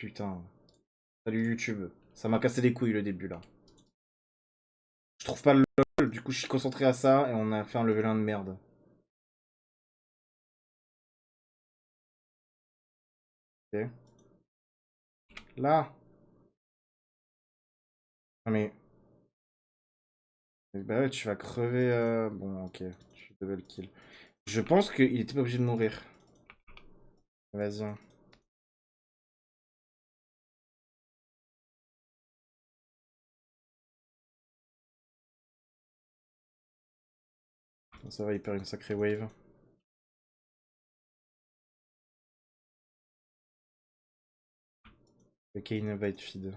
Putain. Salut YouTube. Ça m'a cassé les couilles le début là. Je trouve pas le LOL, du coup je suis concentré à ça et on a fait un level 1 de merde. Ok. Là. Non mais. Bah ouais, tu vas crever. Bon, ok. Je suis double kill. Je pense qu'il était pas obligé de mourir. Vas-y. Hein. Ça va, il perd une sacrée wave. Le Kane va être feed.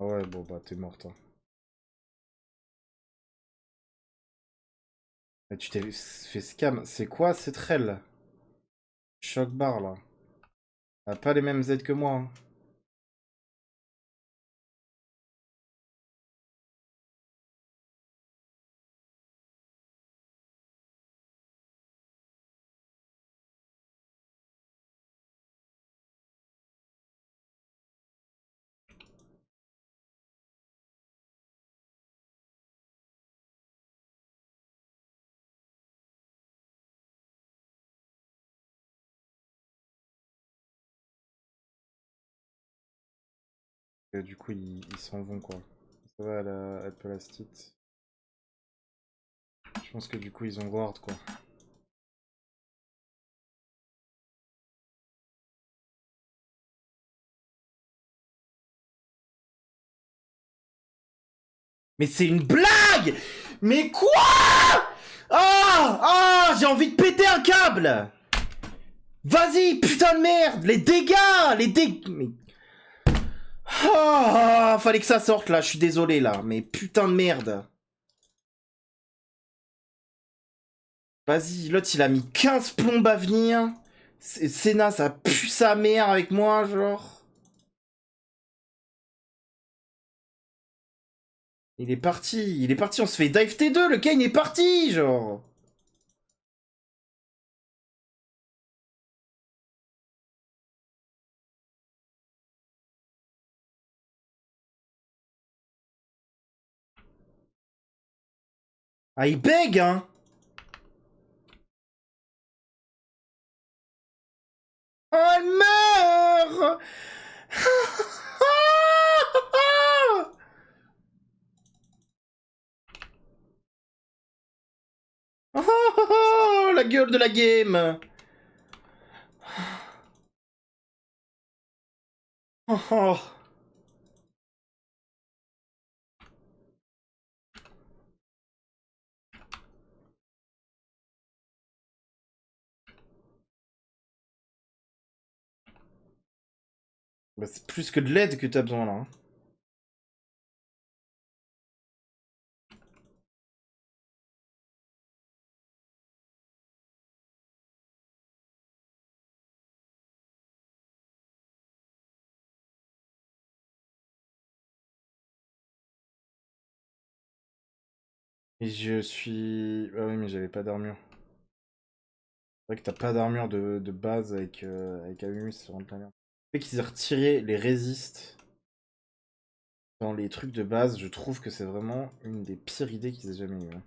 Ah ouais, bon bah t'es morte. Hein. Mais tu t'es fait scam. C'est quoi cette rel? Choc bar là. Ah, pas les mêmes aides que moi. Hein. Et du coup, ils s'en vont quoi. Ça va, elle peut la stit. Je pense que du coup, ils ont ward quoi. Mais c'est une blague! Mais quoi? Ah! Ah! J'ai envie de péter un câble! Vas-y, putain de merde! Les dégâts! Les dégâts! Mais... Ah! Fallait que ça sorte là, je suis désolé là. Mais putain de merde! Vas-y, l'autre il a mis 15 plombes à venir. Senna, ça pue sa mère avec moi, genre. Il est parti, on se fait dive T2, le Kane est parti, genre. Ah, il bègue, hein. Oh, elle meurt. Oh, la gueule de la game. Oh, oh. Bah, c'est plus que de l'aide que t'as besoin là. Hein. Et je suis... Ah oui, mais j'avais pas d'armure. C'est vrai que t'as pas d'armure de base avec Amumus, c'est vraiment de la merde. Le fait qu'ils aient retiré les résistes dans les trucs de base, je trouve que c'est vraiment une des pires idées qu'ils aient jamais eues. Hein.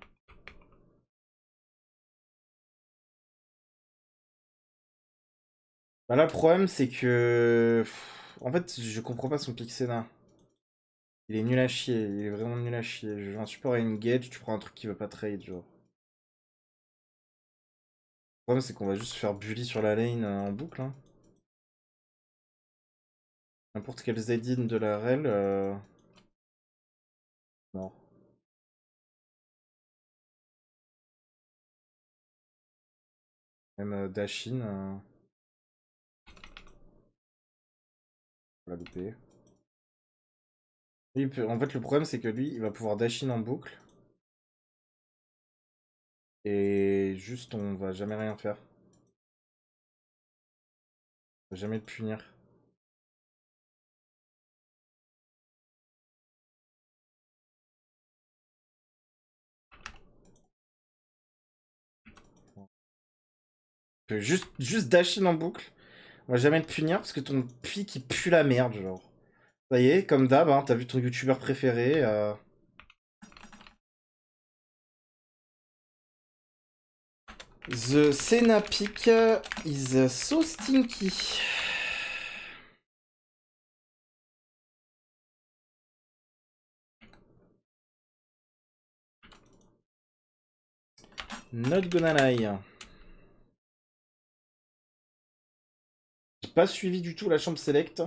Bah là, le problème, c'est que... En fait, je comprends pas son pick Senna. Il est nul à chier, il est vraiment nul à chier. Je joue un support à engage, tu prends un truc qui va pas trade, genre. Le problème, c'est qu'on va juste faire bully sur la lane en boucle. Hein. N'importe quel Z-in de la rel, non. Même Dashin, on l'a loupé. En fait, le problème, c'est que lui, il va pouvoir Dashin en boucle. Et juste, on va jamais rien faire. On va jamais le punir. Tu peux juste dash in en boucle. On va jamais te punir parce que ton pic il pue la merde, genre. Ça y est, comme d'hab, hein, t'as vu ton youtubeur préféré. The Senna pick is so stinky. Not gonna lie. J'ai pas suivi du tout la chambre select.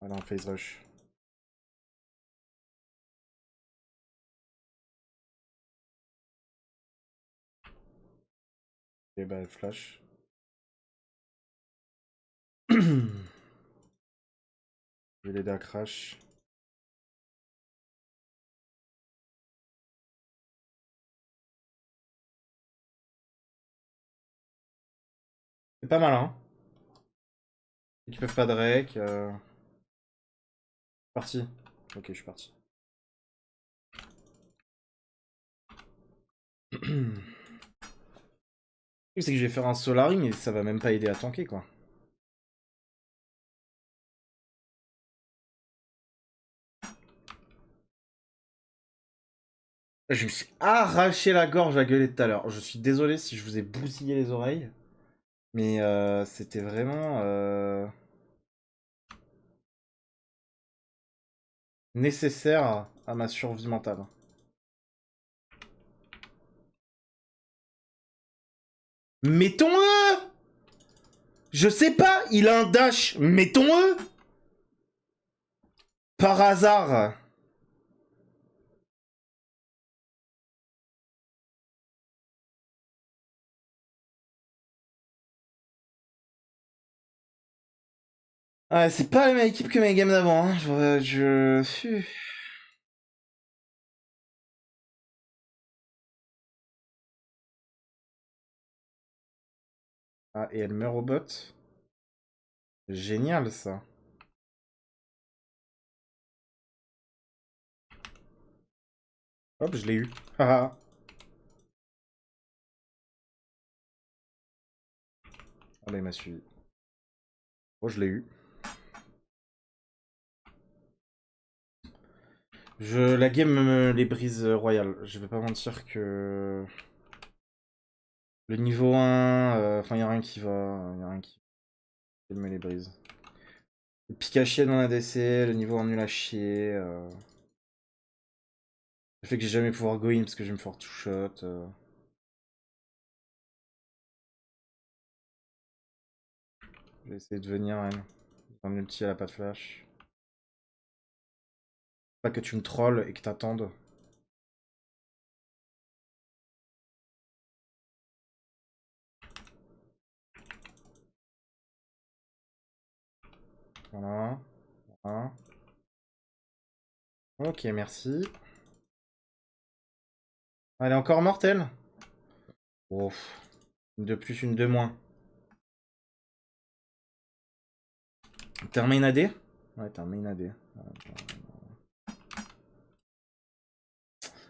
Voilà, on phase rush. Et bah, flash. Je vais l'aider à crash. C'est pas mal, hein. Ils peuvent pas Drake. Parti. Ok, je suis parti. Le truc, c'est que je vais faire un Solaring et ça va même pas aider à tanker, quoi. Je me suis arraché la gorge à gueuler tout à l'heure. Je suis désolé si je vous ai bousillé les oreilles. Mais c'était vraiment nécessaire à ma survie mentale. Mettons-le! Je sais pas, il a un dash. Mettons-le! Par hasard. Ah, c'est pas la même équipe que mes games d'avant. Hein. Ah, et elle meurt au bot. Génial, ça. Hop, je l'ai eu. Haha. Ah bah, il m'a suivi. Oh, je l'ai eu. La game me les brise royal. Je vais pas mentir que... Le niveau 1, enfin, y a rien qui va. Y a rien qui me les brise. Le pic à chier dans l'ADC, le niveau 1 nul à chier. Le fait que j'ai jamais pouvoir go in parce que je vais me faire two shot. Je vais essayer de venir, elle. Un ulti, elle a pas de flash. Pas que tu me trolls et que t'attendes. Voilà. Voilà. Ok, merci. Elle est encore mortelle. Oh. Une de plus, une de moins. T'es un main AD? Ouais, t'es un main AD.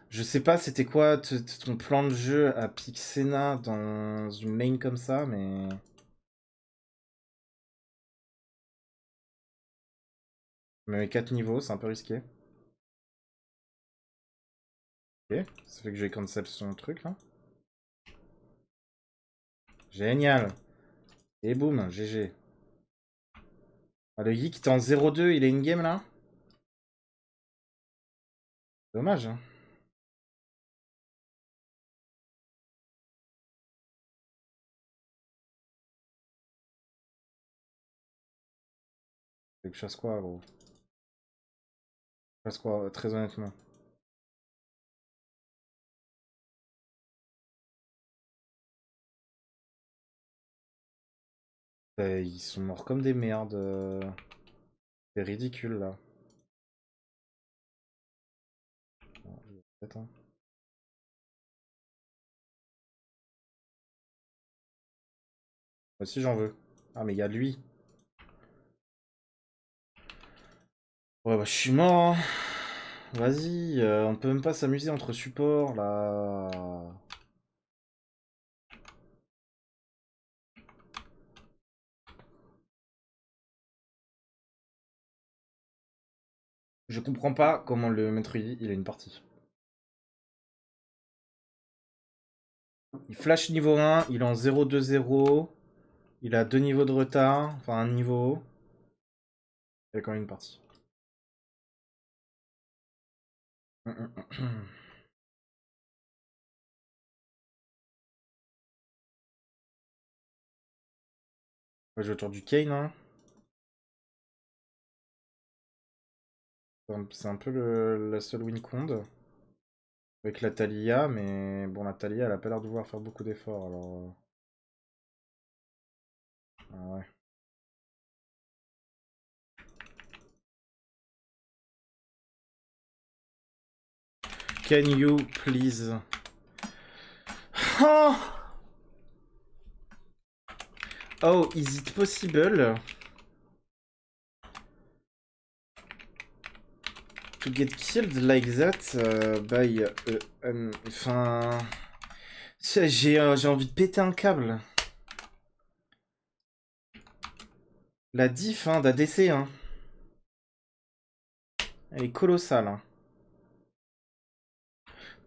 Je sais pas c'était quoi ton plan de jeu à Pixena dans une lane comme ça, mais... Mais 4 niveaux, c'est un peu risqué. Ok, ça fait que j'ai cancel son truc là. Génial. Et boum, GG. Ah, le geek était en 0-2, il est in-game là? Dommage, hein. Fait que je fasse quoi, gros? Je fasse quoi, très honnêtement? Ils sont morts comme des merdes. C'est ridicule là. Attends. Moi aussi j'en veux. Ah mais il y a lui. Ouais bah je suis mort. Hein. Vas-y, on peut même pas s'amuser entre supports là. Je comprends pas comment le maître il a une partie. Il flash niveau 1, il est en 0-2-0. Il a 2 niveaux de retard, enfin un niveau. Il a quand même une partie. On va jouer autour du Kane, hein. C'est un peu la seule win conde. Avec la Thalia, mais bon, la Thalia, elle a pas l'air de vouloir faire beaucoup d'efforts, alors... Ah ouais. Can you please... Oh, oh, is it possible to get killed like that by... Enfin... J'ai envie de péter un câble. La diff hein, d'ADC, hein. Elle est colossale. Hein.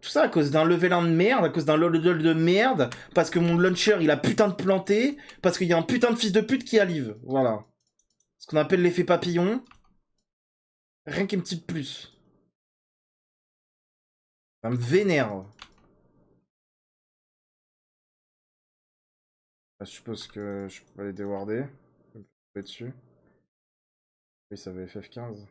Tout ça à cause d'un level 1 de merde, à cause d'un LOL de merde, parce que mon launcher il a putain de planté, parce qu'il y a un putain de fils de pute qui alive. Voilà. Ce qu'on appelle l'effet papillon. Rien qu'une petite plus. Ça me vénère. Je suppose que je peux aller déwarder. Je peux me faire dessus. Oui, ça va FF15.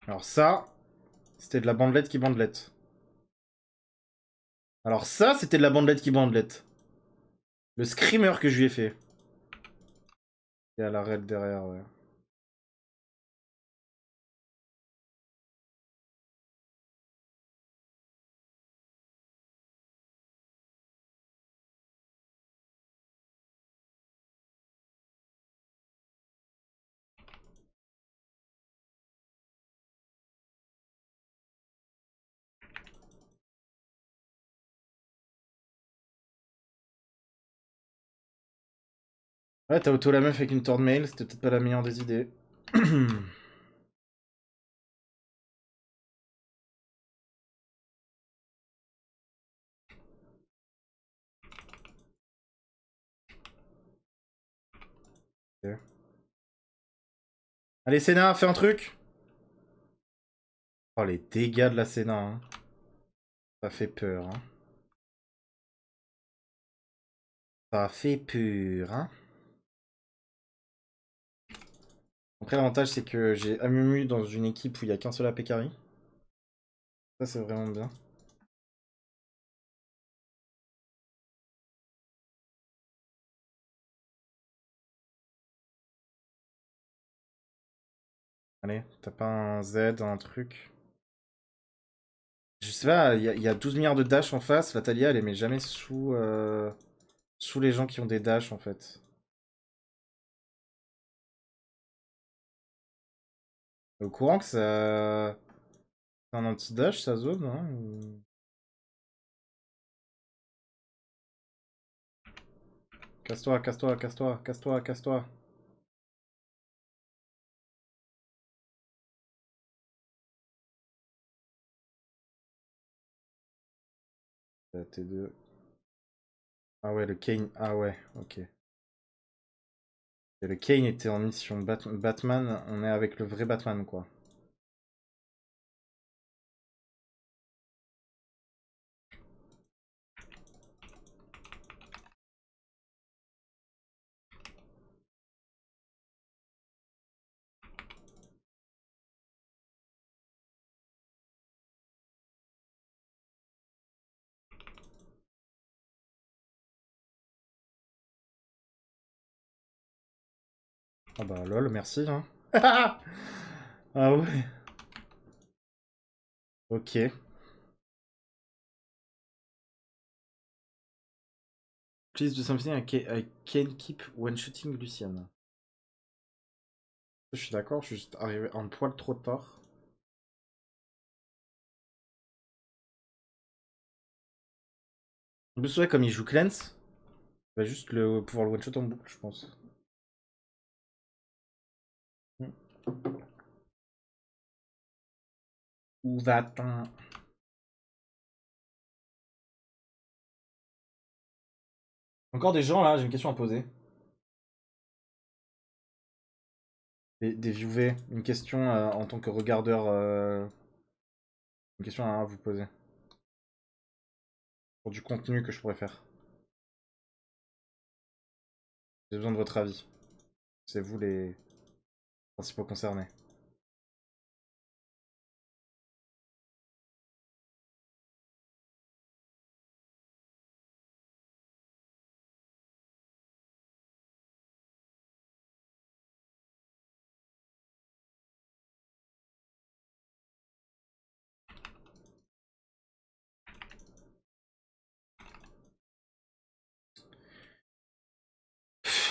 Alors ça, c'était de la bandelette qui bandelette. Alors ça, c'était de la bandelette qui bandelette. Le screamer que je lui ai fait. Il y a la raid derrière, ouais. Ouais, t'as auto la meuf avec une tour de mail, c'était peut-être pas la meilleure des idées. Ok. Allez, Senna, fais un truc. Oh, les dégâts de la Senna, hein. Ça fait peur, hein. Ça fait peur, hein. Après, l'avantage, c'est que j'ai Amumu dans une équipe où il n'y a qu'un seul AP carry. Ça, c'est vraiment bien. Allez, t'as pas un Z, un truc. Je sais pas, il y a 12 milliards de dash en face. La Talia, elle les met jamais sous les gens qui ont des dash, en fait. T'es au courant que ça... C'est un anti-dash, sa zone, hein Casse-toi, casse-toi, casse-toi, casse-toi, casse-toi. T2. Ah ouais, le Kane. Ah ouais, ok. Et le Kane était en mission Batman. On est avec le vrai Batman, quoi. Ah bah lol, merci. Hein. Ah ouais. Ok. Please do something I can keep one shooting Lucian. Je suis d'accord, je suis juste arrivé un poil trop tard. En plus, ouais, comme il joue Cleanse, il va juste pouvoir le one-shot en boucle, je pense. Où va-t-on? Encore des gens là, j'ai une question à poser. Des viewers, une question en tant que regardeur. Une question à vous poser. Pour du contenu que je pourrais faire. J'ai besoin de votre avis. C'est vous les principaux concernés.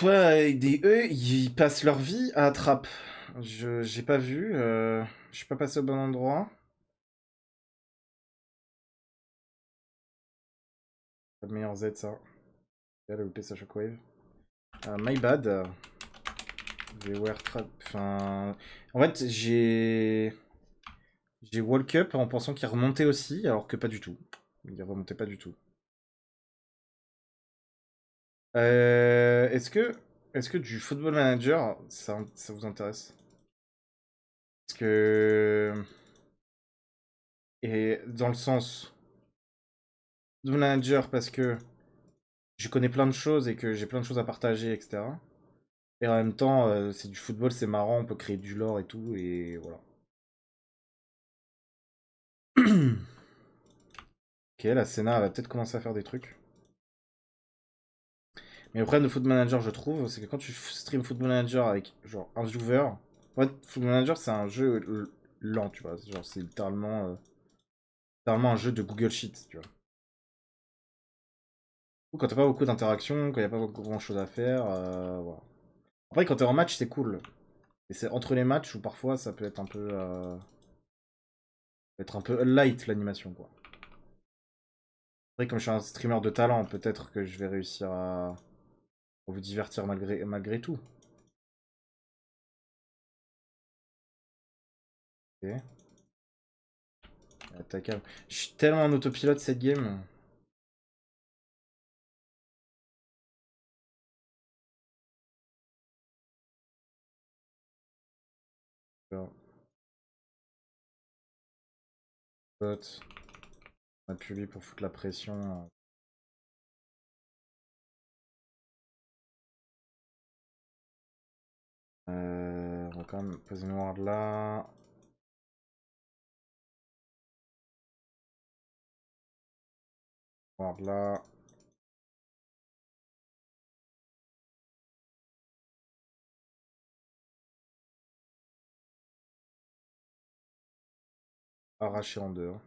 Ouais, eux, ils passent leur vie à attrape. J'ai pas vu, je suis pas passé au bon endroit. Pas de meilleur Z ça. Elle a loupé sa shockwave. My bad. They were trap. Enfin. En fait, j'ai walk up en pensant qu'il remontait aussi, alors que pas du tout. Il remontait pas du tout. Est-ce que du Football Manager, ça vous intéresse? Parce que. Et dans le sens. Football Manager, parce que je connais plein de choses et que j'ai plein de choses à partager, etc. Et en même temps, c'est du football, c'est marrant, on peut créer du lore et tout, et voilà. Ok, la Senna va peut-être commencer à faire des trucs. Mais le problème de Football Manager, je trouve, c'est que quand tu stream Football Manager avec genre un viewer, en fait, Football Manager c'est un jeu lent, tu vois. Genre, c'est littéralement un jeu de Google Sheet, tu vois. Ou quand t'as pas beaucoup d'interactions, quand y a pas grand chose à faire, voilà. Après, quand t'es en match, c'est cool. Et c'est entre les matchs où parfois ça peut être un peu light l'animation, quoi. Après, comme je suis un streamer de talent, peut-être que je vais réussir à vous divertir malgré tout. Ok. Attaquable. Je suis tellement en autopilote cette game. Alors, bot. On appuie lui pour foutre la pression. On va quand même poser une ward là. Ward là. Arraché en deux. Hein.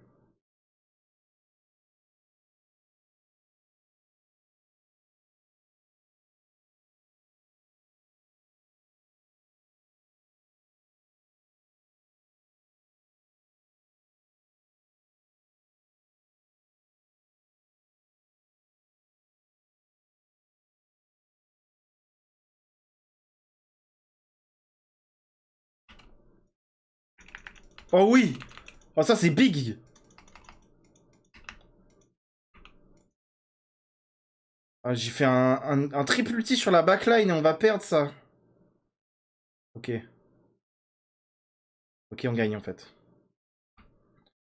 Oh oui! Oh ça c'est big! Ah, j'ai fait un triple ulti sur la backline et on va perdre ça. Ok. Ok, on gagne en fait.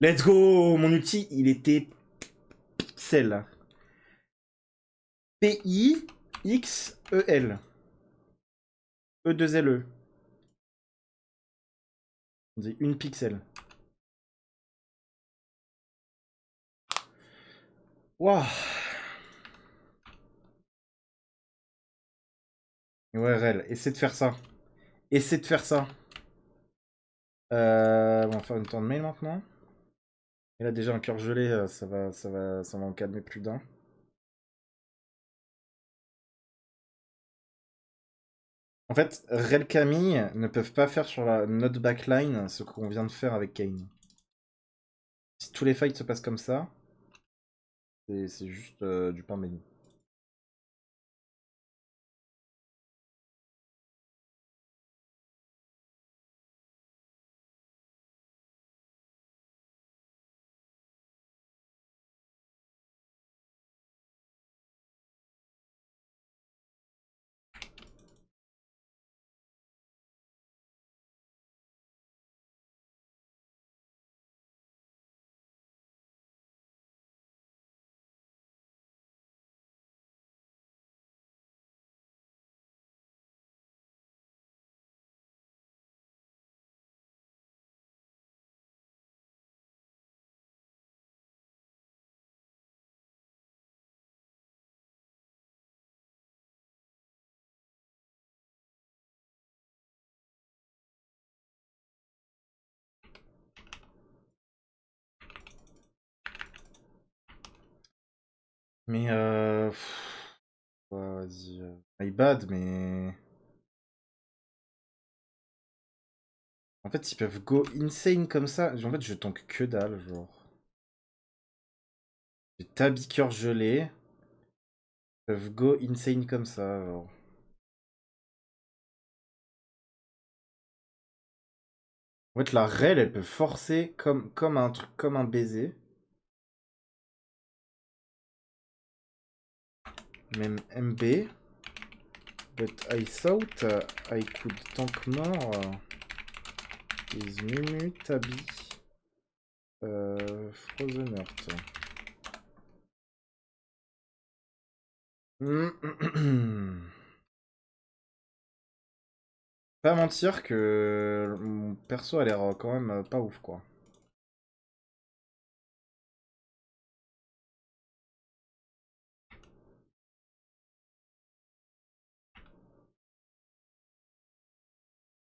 Let's go! Mon ulti, il était pixel. P-I-X-E-L. E2-L-E. On dit une pixel. Waouh! Ouais, réel, essaie de faire ça. essaie de faire ça. On va faire une tour de mail maintenant. Et là déjà un cœur gelé, ça va en calmer plus d'un. En fait, Rel Camille ne peuvent pas faire sur notre backline ce qu'on vient de faire avec Kane. Si tous les fights se passent comme ça, c'est juste du pain béni. Mais ouais, vas-y. My bad, mais... En fait, ils peuvent go insane comme ça. En fait, je tank que dalle, genre. J'ai Tabi cœur gelé. Ils peuvent go insane comme ça, genre. En fait, la rel, elle peut forcer comme un truc, comme un baiser. Même MB. But I thought I could tank more. Is Mumu, Tabi, Frozen Earth. Pas mentir que mon perso a l'air quand même pas ouf, quoi.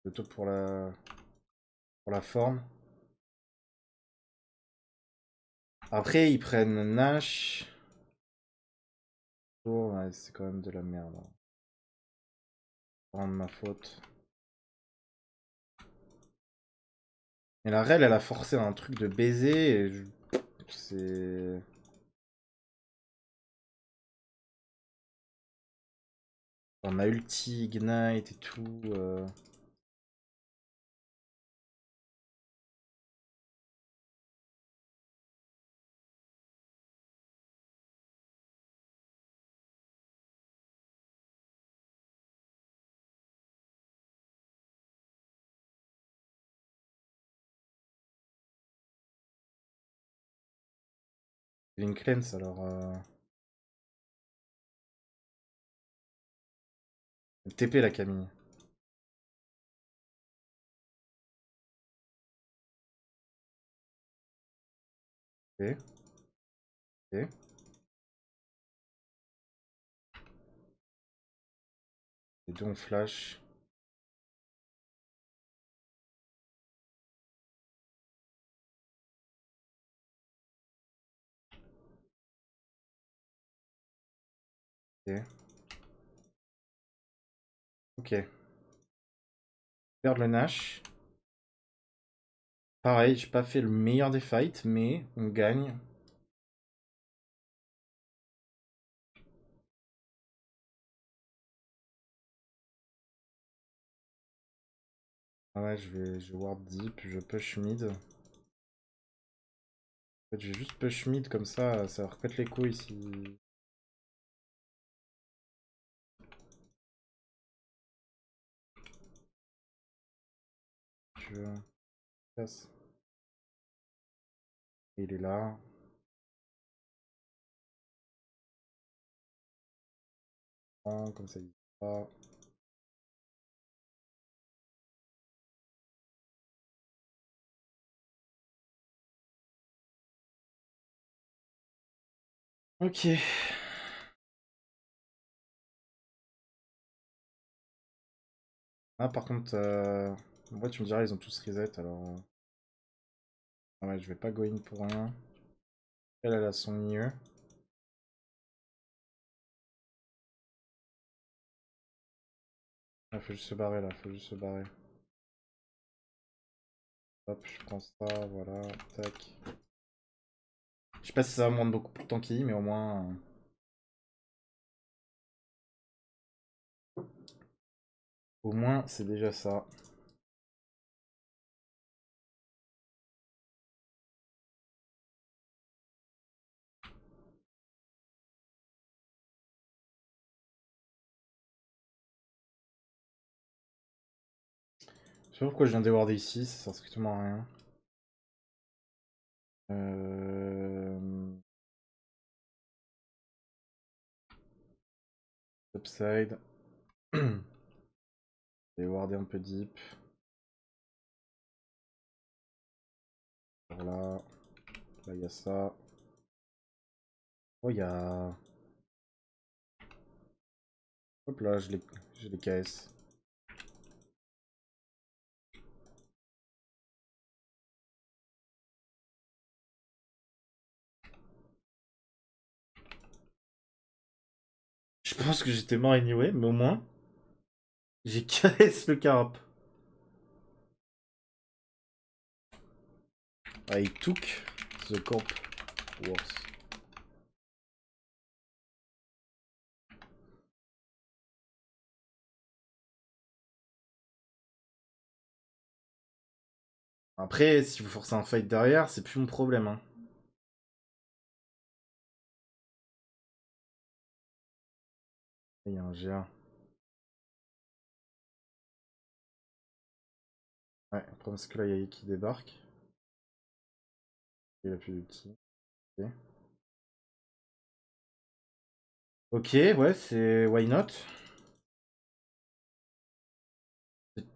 Plutôt pour la forme. Après, ils prennent Nash. Oh, ouais, c'est quand même de la merde, hein. C'est vraiment de ma faute. Et la Rel, elle a forcé un truc de baiser. C'est... On a ulti, ignite et tout. Link Lens, alors... TP la Camille. Ok, ok. Les deux on flash. Ok. Ok. Perdre le Nash. Pareil, j'ai pas fait le meilleur des fights, mais on gagne. Ah ouais, je vais ward deep, je push mid. En fait, je vais juste push mid comme ça leur pète les couilles si... Tu veux. Passe. Il est là. Comme ça, il va. Ok. Ah, par contre, en vrai, tu me diras, ils ont tous reset alors. Ah ouais, je vais pas go in pour rien. Elle a son mieux. Ah, faut juste se barrer là, faut juste se barrer. Hop, je prends ça, voilà, tac. Je sais pas si ça va me prendre beaucoup de temps qu'il, mais au moins. Au moins, c'est déjà ça. Je sais pas pourquoi je viens déwarder ici, ça sert strictement à rien. Upside. Déwarder un peu deep. Voilà. Là, il y a ça. Oh, il y a. Hop là, j'ai les KS. Je pense que j'étais mort anyway, mais au moins, j'ai KS le carap. I took the camp worse. Après, si vous forcez un fight derrière, c'est plus mon problème. Hein. Il y a un GA. Ouais, le problème c'est que là, il y a Yi qui débarque. Il a plus d'ulti. Ok. Ok, ouais, c'est why not.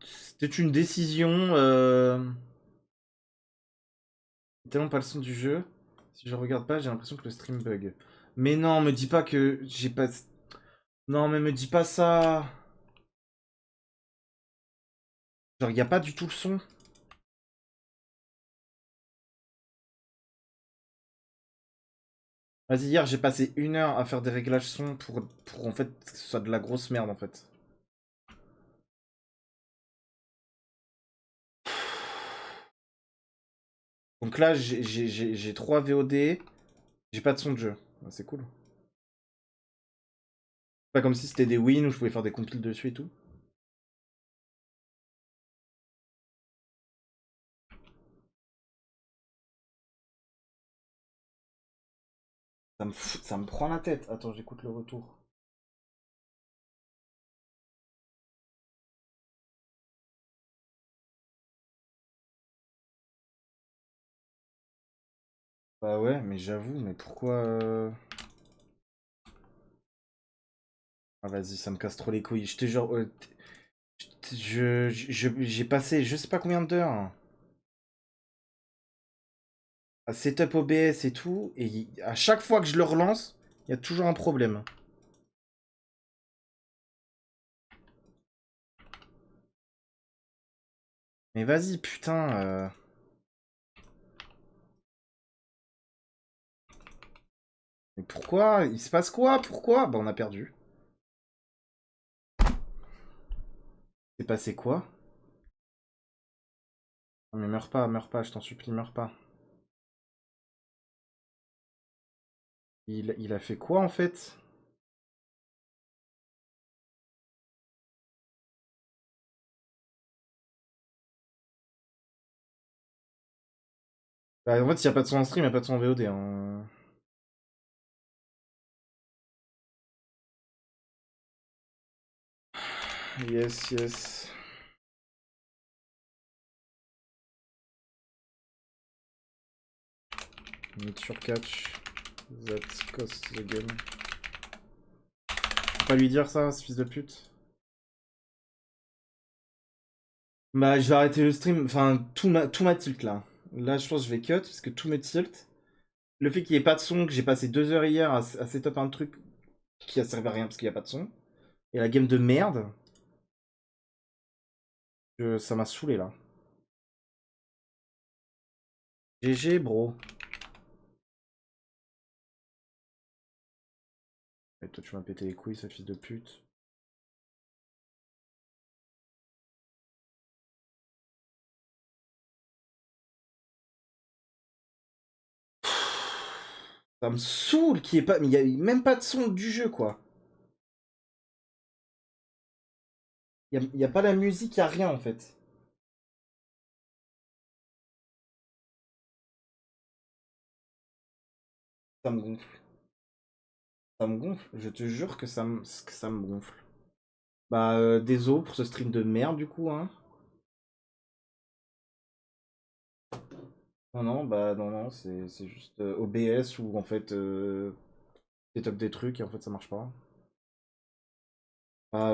C'était une décision. Tellement pas le son du jeu. Si je regarde pas, j'ai l'impression que le stream bug. Mais non, me dis pas que j'ai pas. Non, mais me dis pas ça. Genre, y a pas du tout le son. Vas-y, hier, j'ai passé 1 heure à faire des réglages son pour en fait que ce soit de la grosse merde en fait. Donc là, j'ai 3 VOD. J'ai pas de son de jeu. Ah, c'est cool. Pas comme si c'était des wins où je pouvais faire des compiles dessus et tout. Ça me prend la tête. Attends, j'écoute le retour. Bah ouais, mais j'avoue, mais pourquoi Ah vas-y, ça me casse trop les couilles. Je te jure, j'ai passé je sais pas combien d'heures à setup OBS et tout, et à chaque fois que je le relance, il y a toujours un problème. Mais vas-y, putain. Mais pourquoi? Il se passe quoi? Pourquoi? Bah on a perdu. C'est passé quoi? Non, mais meurs pas, je t'en supplie, meurs pas. Il a fait quoi en fait? Bah, en fait, s'il n'y a pas de son en stream, il n'y a pas de son en VOD. Hein. Yes, yes. Need sur catch. That cost the game. Faut pas lui dire ça, ce fils de pute. Bah, je vais arrêter le stream. Enfin, tout ma tilt là. Là, je pense que je vais cut parce que tout me tilt. Le fait qu'il n'y ait pas de son, que j'ai passé 2 heures hier à setup un truc qui a servi à rien parce qu'il n'y a pas de son. Et la game de merde. Ça m'a saoulé là. GG, bro. Et toi, tu m'as pété les couilles, sale fils de pute. Ça me saoule qu'il y ait pas. Mais il y a même pas de son du jeu, quoi. Y a pas la musique, y a rien en fait. Ça me gonfle. Ça me gonfle. Je te jure que ça me gonfle. Bah, désolé pour ce stream de merde, du coup, hein. Non, non, bah, non, non, c'est juste OBS où en fait, tu top des trucs et en fait ça marche pas. Bah,